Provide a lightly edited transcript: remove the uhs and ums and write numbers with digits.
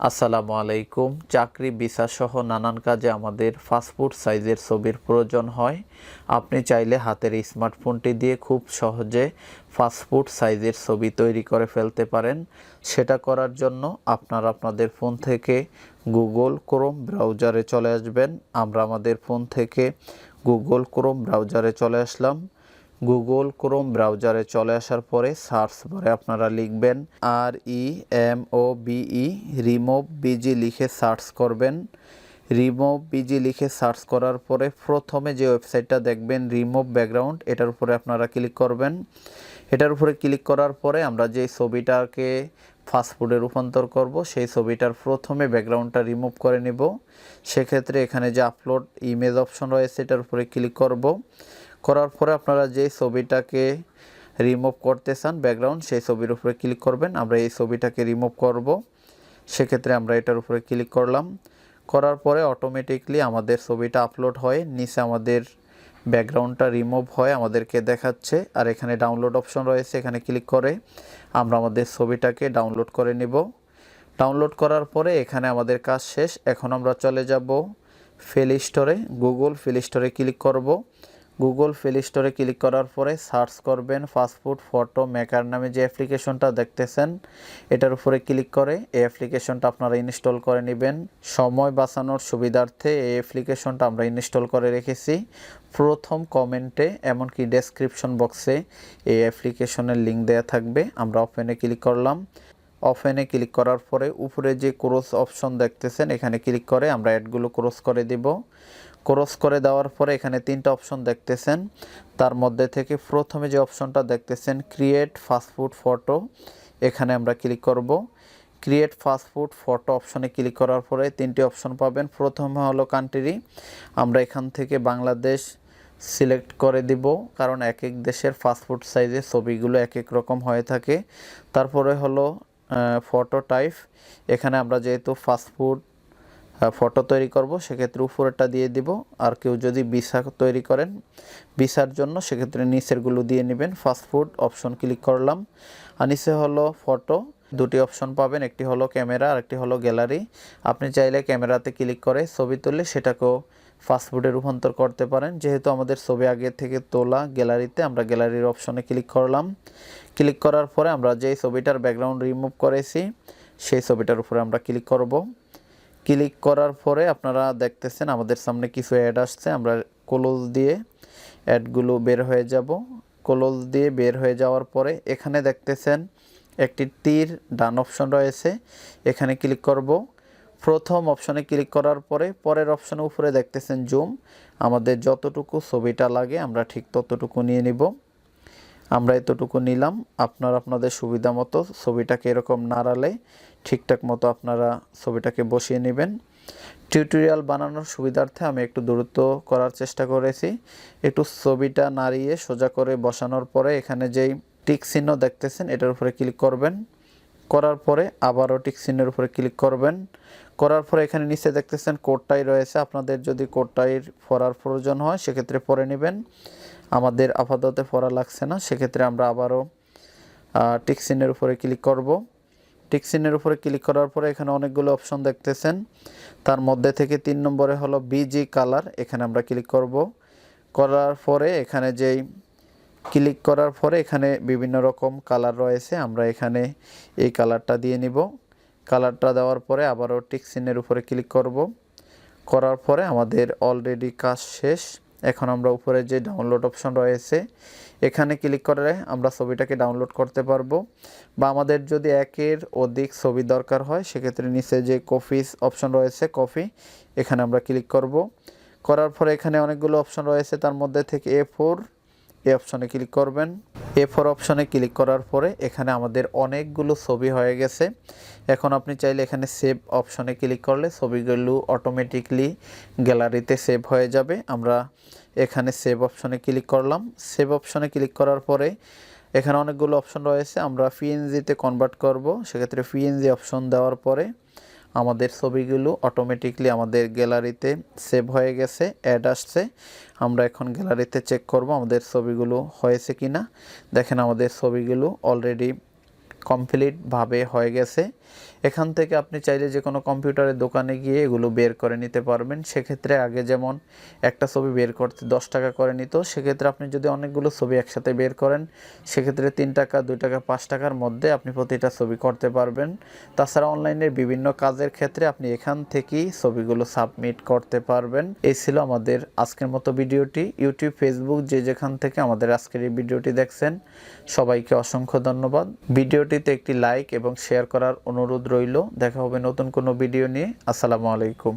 আসসালামু আলাইকুম। চাকরি ভিসা সহ নানান কাজে আমাদের পাসপোর্ট সাইজের ছবির প্রয়োজন হয়। আপনি চাইলে হাতের স্মার্টফোনটি দিয়ে খুব সহজে পাসপোর্ট সাইজের ছবি তৈরি করে ফেলতে পারেন। সেটা করার জন্য আপনারা আপনাদের ফোন থেকে গুগল ক্রোম ব্রাউজারে চলে আসবেন। আমরা আমাদের ফোন থেকে গুগল ক্রোম ব্রাউজারে চলে আসলাম। গুগল ক্রোম ব্রাউজারে চলে আসার পরে সার্চ বারে আপনারা লিখবেন REMOVE রিমুভ বিজি লিখে সার্চ করবেন। রিমুভ বিজি লিখে সার্চ করার পরে প্রথমে যে ওয়েবসাইটটা দেখবেন রিমুভ ব্যাকগ্রাউন্ড, এটার উপরে আপনারা ক্লিক করবেন। এটার উপরে ক্লিক করার পরে আমরা যে ছবিটাকে পাসপোর্টে রূপান্তর করব সেই ছবিটার প্রথমে ব্যাকগ্রাউন্ডটা রিমুভ করে নেব। সেক্ষেত্রে এখানে যে আপলোড ইমেজ অপশন রয়েছে এটার উপরে ক্লিক করব। করার পরে আপনারা যে ছবিটাকে রিমুভ করতে চান ব্যাকগ্রাউন্ড, সেই ছবির উপরে ক্লিক করবেন। আমরা এই ছবিটাকে রিমুভ করব, সেক্ষেত্রে আমরা এটার উপরে ক্লিক করলাম। করার পরে অটোমেটিকলি আমাদের ছবিটা আপলোড হয়, নিচে আমাদের ব্যাকগ্রাউন্ডটা রিমুভ হয় আমাদেরকে দেখাচ্ছে। আর এখানে ডাউনলোড অপশন রয়েছে, এখানে ক্লিক করে আমরা আমাদের ছবিটাকে ডাউনলোড করে নেব। ডাউনলোড করার পরে এখানে আমাদের কাজ শেষ। এখন আমরা চলে যাব প্লে স্টোরে, গুগল প্লে স্টোরে ক্লিক করব। গুগল প্লে স্টোরে ক্লিক করার পরে সার্চ করবেন পাসপোর্ট ফটো মেকার নামে যে অ্যাপ্লিকেশনটা দেখতেছেন, এটার উপরে ক্লিক করে এই অ্যাপ্লিকেশনটা আপনারা ইনস্টল করে নেবেন। সময় বাঁচানোর সুবিধার্থে এই অ্যাপ্লিকেশনটা আমরা ইনস্টল করে রেখেছি। প্রথম কমেন্টে এমনকি ডেসক্রিপশন বক্সে এই অ্যাপ্লিকেশনের লিঙ্ক দেওয়া থাকবে। আমরা ওপেনে ক্লিক করলাম। ওপেনে ক্লিক করার পরে উপরে যে ক্রস অপশন দেখতেছেন এখানে ক্লিক করে আমরা অ্যাডগুলো ক্রস করে দিব। ক্রস করে দেওয়ার পরে এখানে তিনটা অপশন দেখতেছেন, তার মধ্যে থেকে প্রথমে যে অপশনটা দেখতেছেন ক্রিয়েট পাসপোর্ট ফটো, এখানে আমরা ক্লিক করব। ক্রিয়েট পাসপোর্ট ফটো অপশনে ক্লিক করার পরে তিনটি অপশন পাবেন। প্রথমে হলো কান্ট্রি, আমরা এখান থেকে বাংলাদেশ সিলেক্ট করে দিব, কারণ এক এক দেশের পাসপোর্ট সাইজের ছবিগুলো এক এক রকম হয়ে থাকে। তারপরে হলো ফটো টাইপ, এখানে আমরা যেহেতু পাসপোর্ট ফটো তৈরি করব সেক্ষেত্রে উপরেরটা দিয়ে দিব। আর কেউ যদি ভিসা তৈরি করেন ভিসার জন্য সেক্ষেত্রে নিচেরগুলো দিয়ে নেবেন। পাসপোর্ট অপশন ক্লিক করলাম। আর নিচে হলো ফটো, দুটি অপশন পাবেন, একটি হলো ক্যামেরা আর একটি হলো গ্যালারি। আপনি চাইলে ক্যামেরাতে ক্লিক করে ছবি তুললে সেটাকেও পাসপোর্টে রূপান্তর করতে পারেন। যেহেতু আমাদের ছবি আগে থেকে তোলা গ্যালারিতে, আমরা গ্যালারির অপশনে ক্লিক করলাম। ক্লিক করার পরে আমরা যেই ছবিটার ব্যাকগ্রাউন্ড রিমুভ করেছি সেই ছবিটার উপরে আমরা ক্লিক করব। ক্লিক করার পরে আপনারা দেখতেছেন আমাদের সামনে কিছু অ্যাড আসছে, আমরা ক্লোজ দিয়ে অ্যাডগুলো বের হয়ে যাব। ক্লোজ দিয়ে বের হয়ে যাওয়ার পরে এখানে দেখতেছেন একটি তীর ডান অপশন রয়েছে, এখানে ক্লিক করব। প্রথম অপশনে ক্লিক করার পরে পরের অপশনের উপরে দেখতেছেন জুম, আমাদের যতটুকু ছবিটা লাগে আমরা ঠিক ততটুকু নিয়ে নিব। আমরা এতটুকু নিলাম। আপনারা আপনাদের সুবিধা মতো ছবিটাকে এরকম নাড়ালে ঠিকঠাক মতো আপনারা ছবিটাকে বসিয়ে নেবেন। টিউটোরিয়াল বানানোর সুবিধার্থে আমি একটু দ্রুত করার চেষ্টা করেছি। একটু ছবিটা নাড়িয়ে সোজা করে বসানোর পরে এখানে যেই টিক চিহ্ন দেখতেছেন এটার উপরে ক্লিক করবেন। করার পরে আবারও টিক চিহ্নের উপরে ক্লিক করবেন। করার পরে এখানে নিচে দেখতেছেন কোডটাই রয়েছে, আপনাদের যদি কোডটাইর পড়ার প্রয়োজন হয় সেক্ষেত্রে পড়ে নেবেন। আমাদের আপাতত পড়া লাগছে না, সেক্ষেত্রে আমরা আবারও টিক চিহ্নের উপরে ক্লিক করব। টিক চিহ্নের উপরে ক্লিক করার পরে এখানে অনেকগুলো অপশন দেখতেছেন, তার মধ্যে থেকে 3 নম্বরে হলো বিজি কালার, এখানে আমরা ক্লিক করব। করার পরে এখানে যেই ক্লিক করার পরে এখানে বিভিন্ন রকম কালার রয়েছে, আমরা এখানে এই কালারটা দিয়ে নিব। কালারটা দেওয়ার পরে আবারও টিক চিহ্নের উপরে ক্লিক করব। করার পরে আমাদের অলরেডি কাজ শেষ। এখন আমরা উপরে যে ডাউনলোড অপশন রয়েছে এখানে ক্লিক করে আমরা ছবিটাকে ডাউনলোড করতে পারবো, বা আমাদের যদি একের অধিক ছবি দরকার হয় সেক্ষেত্রে নিচে যে কপি অপশন রয়েছে কপি, এখানে আমরা ক্লিক করব। করার পরে এখানে অনেকগুলো অপশন রয়েছে, তার মধ্যে থেকে A4 এই অপশনে ক্লিক করবেন। A4 অপশনে ক্লিক করার পরে এখানে আমাদের অনেকগুলো ছবি হয়ে গেছে। এখন আপনি চাইলে এখানে সেভ অপশনে ক্লিক করলে ছবিগুলো অটোমেটিকলি গ্যালারিতে সেভ হয়ে যাবে। আমরা এখানে সেভ অপশনে ক্লিক করলাম। সেভ অপশনে ক্লিক করার পরে এখানে অনেকগুলো অপশন রয়েছে, আমরা PNG-তে কনভার্ট করব, সেক্ষেত্রে PNG অপশন দেওয়ার পরে আমাদের ছবিগুলো অটোমেটিকলি আমাদের গ্যালারিতে সেভ হয়ে গেছে, অ্যাড আসছে। আমরা এখন গ্যালারিতে চেক করব আমাদের ছবিগুলো হয়েছে কিনা। দেখেন আমাদের ছবিগুলো অলরেডি কমপ্লিটভাবে হয়ে গেছে। এখান থেকে আপনি চাইলে যে কোনো কম্পিউটারের দোকানে গিয়ে এগুলো বের করে নিতে পারবেন। সেক্ষেত্রে আগে যেমন একটা ছবি বের করতে 10 টাকা করে নিত, সেক্ষেত্রে আপনি যদি অনেকগুলো ছবি একসাথে বের করেন সেক্ষেত্রে 3 টাকা 2 টাকা 5 টাকার মধ্যে আপনি প্রতিটা ছবি করতে পারবেন। তাছাড়া অনলাইনের বিভিন্ন কাজের ক্ষেত্রে আপনি এখান থেকেই ছবিগুলো সাবমিট করতে পারবেন। এই ছিল আমাদের আজকের মতো ভিডিওটি। ইউটিউব, ফেসবুক যে যেখান থেকে আমাদের আজকের এই ভিডিওটি দেখছেন সবাইকে অসংখ্য ধন্যবাদ। ভিডিওটিতে একটি লাইক এবং শেয়ার করার অনুরোধ রইল। দেখা হবে নতুন কোনো ভিডিও নিয়ে। আসসালামু আলাইকুম।